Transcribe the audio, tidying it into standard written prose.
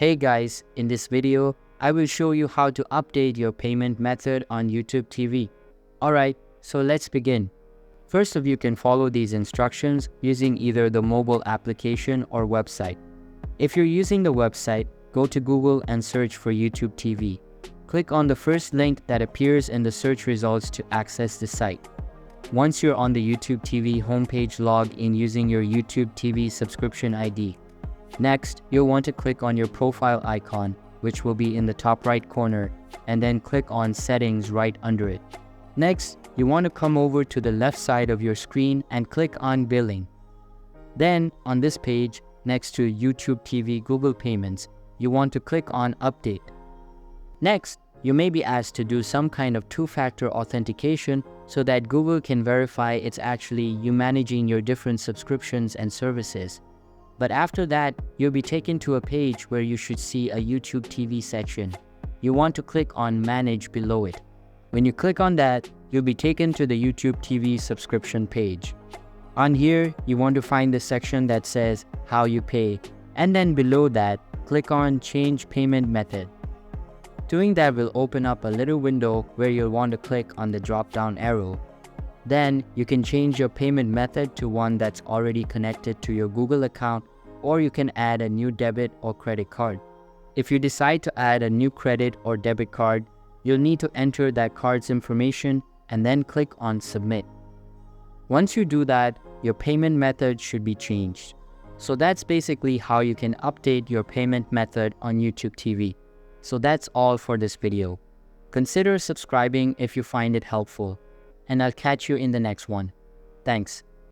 Hey guys, in this video, I will show you how to update your payment method on YouTube TV. Alright, so let's begin. First of you can follow these instructions using either the mobile application or website. If you're using the website, go to Google and search for YouTube TV. Click on the first link that appears in the search results to access the site. Once you're on the YouTube TV homepage, log in using your YouTube TV subscription ID. Next, you'll want to click on your profile icon, which will be in the top right corner, and then click on Settings right under it. Next, you want to come over to the left side of your screen and click on Billing. Then, on this page, next to YouTube TV Google Payments, you want to click on Update. Next, you may be asked to do some kind of two-factor authentication so that Google can verify it's actually you managing your different subscriptions and services. But after that, you'll be taken to a page where you should see a YouTube TV section. You want to click on Manage below it. When you click on that, you'll be taken to the YouTube TV subscription page. On here, you want to find the section that says How you pay, and then below that, click on Change Payment Method. Doing that will open up a little window where you'll want to click on the drop-down arrow. Then, you can change your payment method to one that's already connected to your Google account, or you can add a new debit or credit card. If you decide to add a new credit or debit card, you'll need to enter that card's information and then click on Submit. Once you do that, your payment method should be changed. So that's basically how you can update your payment method on YouTube TV. So that's all for this video. Consider subscribing if you find it helpful, and I'll catch you in the next one. Thanks.